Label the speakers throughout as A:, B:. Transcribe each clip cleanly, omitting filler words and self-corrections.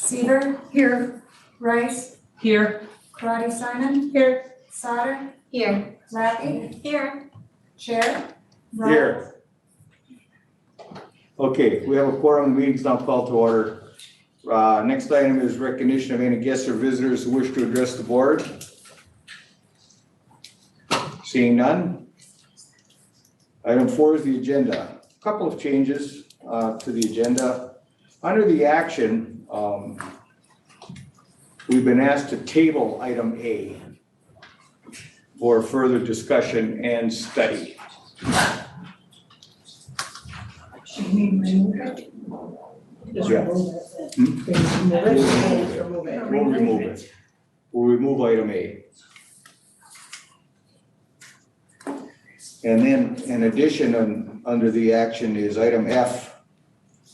A: Seaver. Here. Rice.
B: Here.
A: Karati Simon.
B: Here.
A: Sauter.
B: Here.
A: Lappy.
B: Here.
A: Chair.
C: Here. Okay, we have a quorum, the meeting's now called to order. Next item is recognition of any guests or visitors who wish to address the board. Seeing none. Item 4 is the agenda. A couple of changes to the agenda. Under the action, we've been asked to table item A for further discussion and study.
B: Should we remove it? Just
C: Yeah.
B: remove it.
C: Hmm?
B: Remove it. Just remove it.
C: We'll remove it. We'll remove item A. And then in addition, under the action is item F,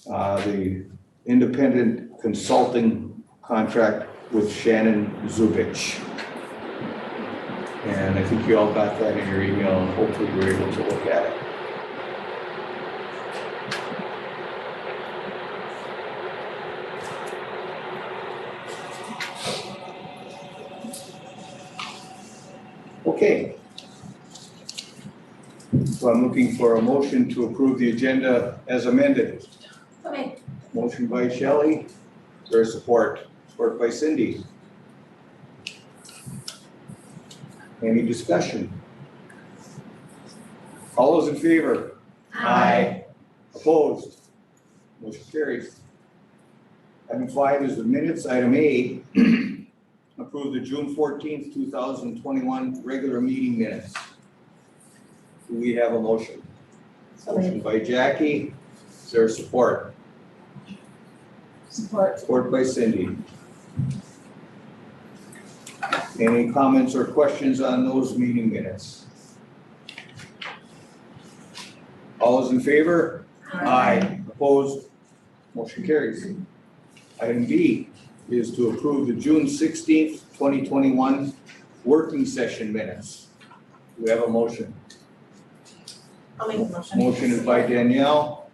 C: the independent consulting contract with Shannon Zubich. And I think you all got that in your email, and hopefully you were able to look at it. Okay. So I'm looking for a motion to approve the agenda as amended.
B: Okay.
C: Motion by Shelley, is there support? Support by Cindy. Any discussion? All those in favor? Opposed? Motion carries. Item 5 is the minutes. Item A, approve the June 14th, 2021 regular meeting minutes. Do we have a motion? Motion by Jackie, is there support?
B: Support.
C: Support by Cindy. Any comments or questions on those meeting minutes? All those in favor? Opposed? Motion carries. Item B is to approve the June 16th, 2021 working session minutes. Do we have a motion?
B: I'll make a motion.
C: Motion is by Danielle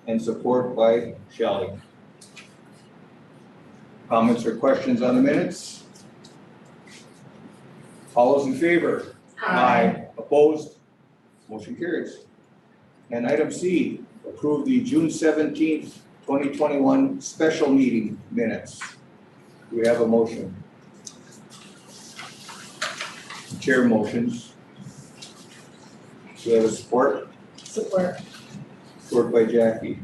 C: and support by Shelley. Comments or questions on the minutes? All those in favor? Opposed? Motion carries. And item C, approve the June 17th, 2021 special meeting minutes. Do we have a motion? Chair motions. Do we have a support?
B: Support.
C: Support by Jackie.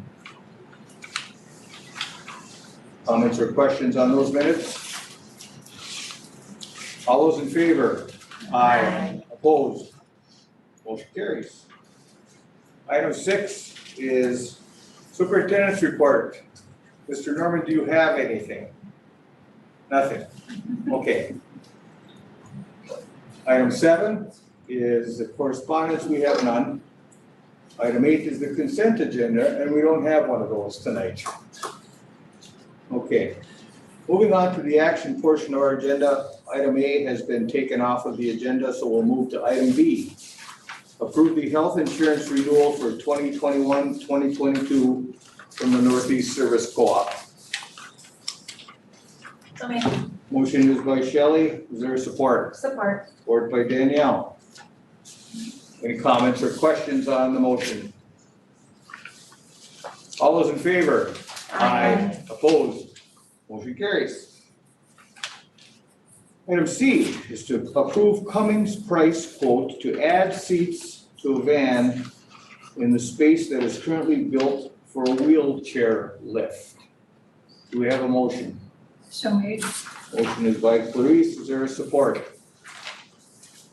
C: Comments or questions on those minutes? All those in favor? Opposed? Motion carries. Item 6 is superintendent's report. Mr. Norman, do you have anything? Nothing? Okay. Item 7 is the correspondence. We have none. Item 8 is the consent agenda, and we don't have one of those tonight. Okay. Moving on to the action portion of our agenda, item A has been taken off of the agenda, so we'll move to item B. Approve the health insurance renewal for 2021-2022 from the Northeast Service Co-op.
B: So make.
C: Motion is by Shelley. Is there support?
B: Support.
C: Support by Danielle. Any comments or questions on the motion? All those in favor? Opposed? Motion carries. Item C is to approve Cummings price quote to add seats to a van in the space that is currently built for a wheelchair lift. Do we have a motion?
B: So made.
C: Motion is by Clarice. Is there a support?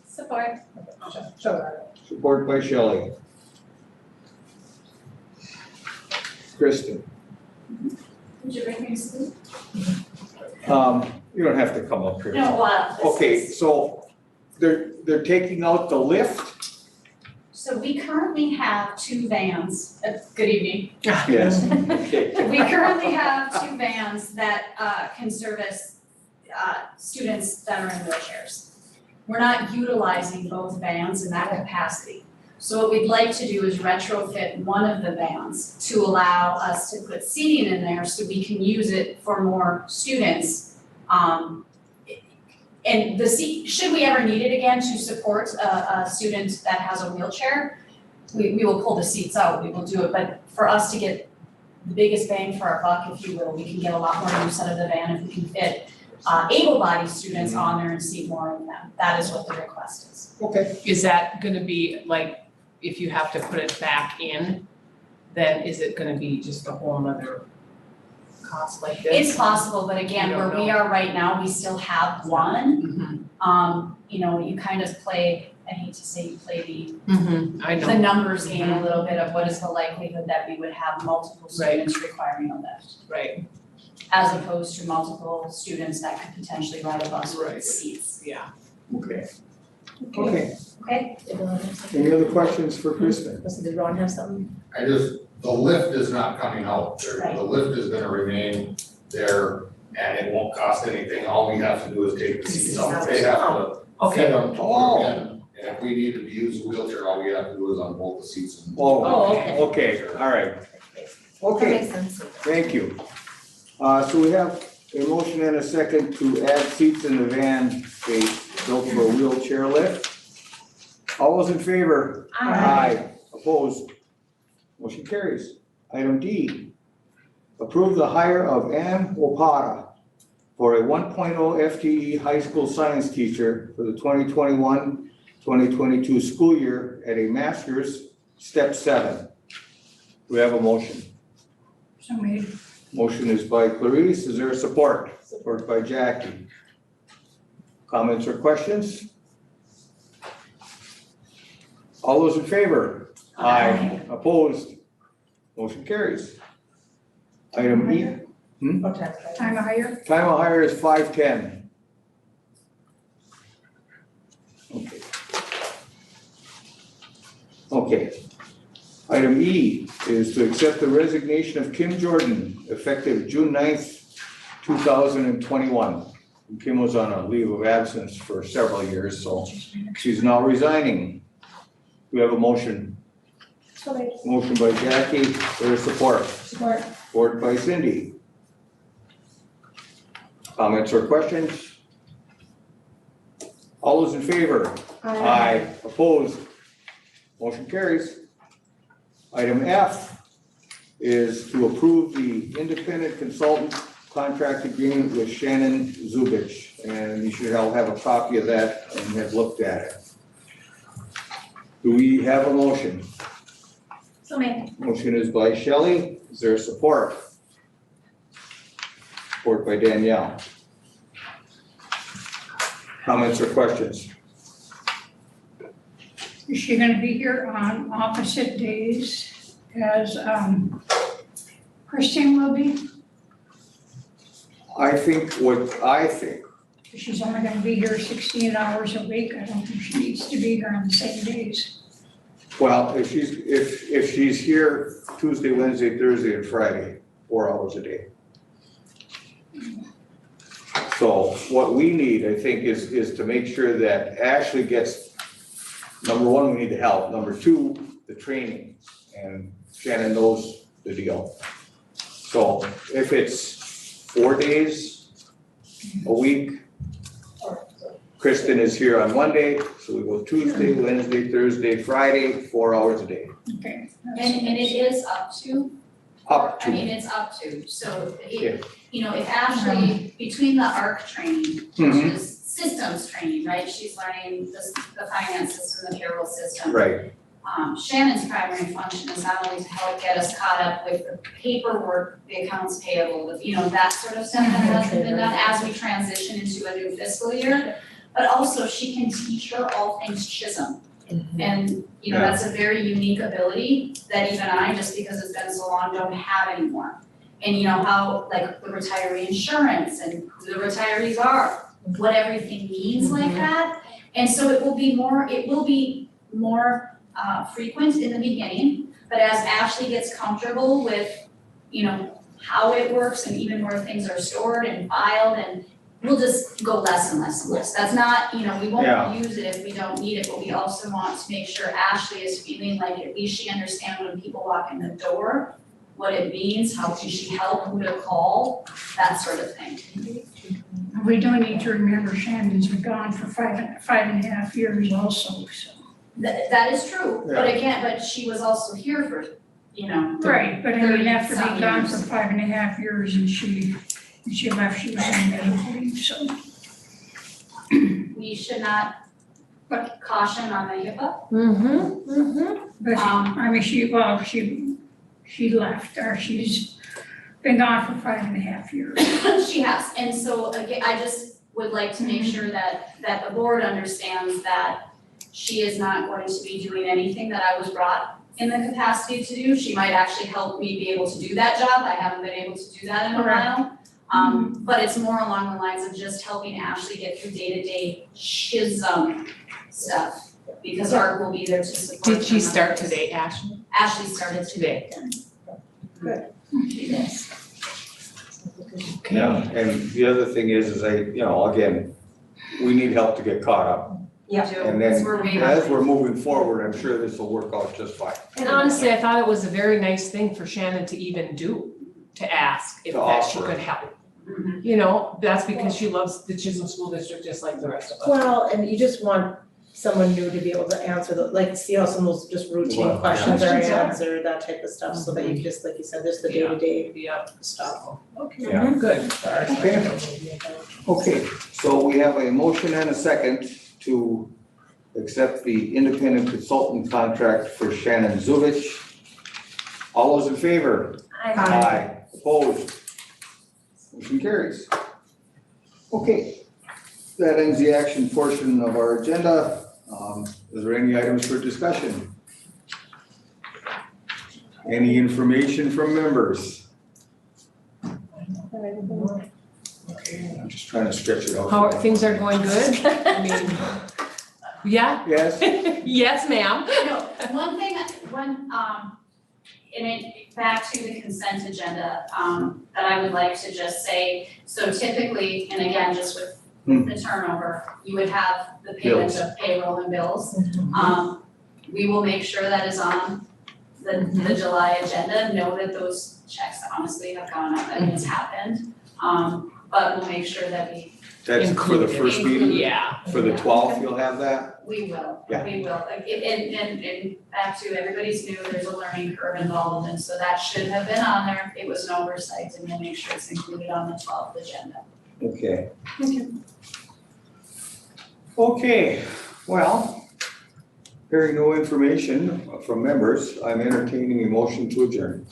B: Support.
C: Support by Shelley. Kristen.
B: Would you bring me some?
C: You don't have to come up here.
B: No, what?
C: Okay, so they're taking out the lift?
D: So we currently have 2 vans, good evening.
C: Yes. Okay.
D: We currently have 2 vans that can service students that are in wheelchairs. We're not utilizing both vans in that capacity. So what we'd like to do is retrofit one of the vans to allow us to put seating in there so we can use it for more students. And the seat, should we ever need it again to support a student that has a wheelchair, we will pull the seats out, we will do it, but for us to get the biggest bang for our buck, if you will, we can get a lot more use out of the van if we can fit able-bodied students on there and seat more of them. That is what the request is.
C: Okay.
E: Is that gonna be like, if you have to put it back in, then is it gonna be just a whole nother cost like this?
D: It's possible, but again,
E: You don't
D: where we
E: know.
D: are right now, we still have one.
E: Mhm,
D: You know, you kind of play, I hate to say you play
E: I
D: the
E: know,
D: numbers game a little bit of what is the likelihood that we would have multiple
E: Right.
D: students requiring a lift,
E: right,
D: as opposed to multiple students that could potentially ride a bus
E: Right.
D: with seats.
E: yeah.
C: Okay. Okay,
D: Okay?
F: Did Ron have something?
C: any other questions for Kristen?
F: Listen, did Ron have something?
G: the lift is not coming out,
D: Right.
G: the lift is gonna remain there and it won't cost anything, all we have to do is take the seats out, they have to
E: Okay,
G: fit them to put them in. And if we need to use a wheelchair, all we have to do is on both the seats and.
C: Oh,
F: okay.
C: okay, all right.
F: That
C: Okay,
F: makes sense.
C: thank you. So we have a motion and a second to add seats in the van space built for a wheelchair lift. All those in favor? Opposed? Motion carries. Item D, approve the hire of Ann Wapata for a 1.0 FTE high school science teacher for the 2021-2022 school year at a master's, step 7. Do we have a motion?
B: So made.
C: Motion is by Clarice, is there support? Support by Jackie. Comments or questions? All those in favor? Opposed? Motion carries. Item E,
B: Time higher.
C: time of hire is 5:10. Okay. Okay. Item E is to accept the resignation of Kim Jordan effective June 9th, 2021. Kim was on a leave of absence for several years, so she's now resigning. We have a motion.
F: So made.
C: Motion by Jackie, for support.
F: Support.
C: Support by Cindy. Comments or questions? All those in favor? Opposed? Motion carries. Item F is to approve the independent consultant contract agreement with Shannon Zubich. And you should all have a copy of that and have looked at it. Do we have a motion?
F: So made.
C: Motion is by Shelley. Is there support? Support by Danielle. Comments or questions?
B: Is she gonna be here on opposite days as Christine will be?
C: I think
B: She's only gonna be here 16 hours a week. I don't think she needs to be here on the same days.
C: well, if she's here Tuesday, Wednesday, Thursday, and Friday, 4 hours a day. So what we need, I think, is to make sure that Ashley gets, number one, we need the help. Number two, the training. And Shannon knows the deal. So if it's 4 days a week, Kristen is here on Monday, so we go Tuesday, Wednesday, Thursday, Friday, 4 hours a day.
B: Okay.
D: And it is up to,
C: Up
D: I mean,
C: to.
D: it's up to, so
C: Yeah.
D: you know, if Ashley, between the ARC training, which
C: Mhm.
D: is systems training, right? She's learning the finance system, the payroll system.
C: Right,
D: Shannon's primary function is not only to help get us caught up with the paperwork, the accounts payable, that sort of stuff that hasn't been done as we transition into a new fiscal year. But also she can teach her all things Chisholm. And, that's a very unique ability that even I, just because it's been so long, don't have anymore. And how, like, the retiree insurance and who the retirees are, what everything means like that. And so it will be more frequent in the beginning, but as Ashley gets comfortable with, how it works and even where things are stored and filed and we'll just go less and less and less. That's not, we
C: Yeah.
D: won't use it if we don't need it, but we also want to make sure Ashley is feeling like at least she understands when people walk in the door, what it means, how can she help, who to call, that sort of thing.
B: We do need to remember Shannon's been gone for five and a half years also, so.
D: That is true, but again, but she was also here for,
B: Right, but I mean, after
D: 30-some
B: being gone for
D: years.
B: 5.5 years and she left, she was on medical leave, so.
D: We should not caution on the HIPAA.
B: But I mean, she left, or she's been gone for 5.5 years.
D: She has, and so again, I just would like to make sure that the board understands that she is not going to be doing anything that I was brought in the capacity to do. She might actually help me be able to do that job. I haven't been able to do that in a
B: Correct.
D: while. But it's more along the lines of just helping Ashley get through day-to-day schism stuff. Because Art will be there to support
E: Did she
D: her
E: start
D: members.
E: today, Ashley?
D: Ashley started today.
C: Yeah, and the other thing is again, we need help to get caught up.
F: Yeah.
C: And
D: Because
C: then
D: we're way
C: as
D: behind.
C: we're moving forward, I'm sure this will work out just fine.
E: And honestly, I thought it was a very nice thing for Shannon to even do, to ask if
C: To
E: that she
C: offer.
E: could help.
D: Mhm.
E: That's because she loves the Chisholm School District just like the rest of us.
F: Well, and you just want someone new to be able to answer see how some of those just
C: Well,
F: routine
C: yeah.
F: questions are
E: Questions are.
F: answered, that type of stuff, so that you can just, like you said, just the day-to-day
E: Yep.
F: stuff.
C: Yeah.
E: Good.
C: Okay, so we have a motion and a second to accept the independent consultant contract for Shannon Zuvich. All those in favor? Aye. Opposed? Motion carries. Okay, that ends the action portion of our agenda. Is there any items for discussion? Any information from members? I'm just trying to stretch it out.
E: How, things are going good? I mean, yeah?
C: Yes?
E: Yes, ma'am.
D: One thing, and it, back to the consent agenda, that I would like to just say, so typically, and again, just with the turnover, you would have the payment of payroll and bills. We will make sure that is on the July agenda, know that those checks honestly have gone up and it's happened. But we'll make sure that
C: That's for the first meeting?
E: Yeah.
C: For the 12th, you'll have that?
D: we will,
C: Yeah.
D: we will. Like, and back to everybody's new, there's a learning curve involved, and so that should have been on there. It was an oversight, and we'll make sure it's included on the 12th agenda.
C: Okay. Okay, well, hearing no information from members, I'm entertaining a motion to adjourn.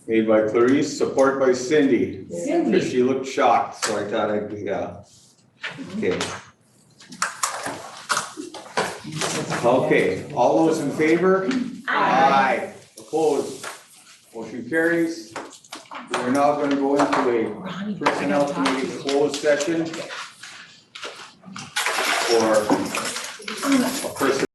C: Made by Clarice, support by Cindy. Because she looked shocked, so I thought I'd, okay. Okay, all those in favor? Aye. Opposed? Motion carries. We are now gonna go into
E: Ronnie,
C: a personnel committee closed session for a person.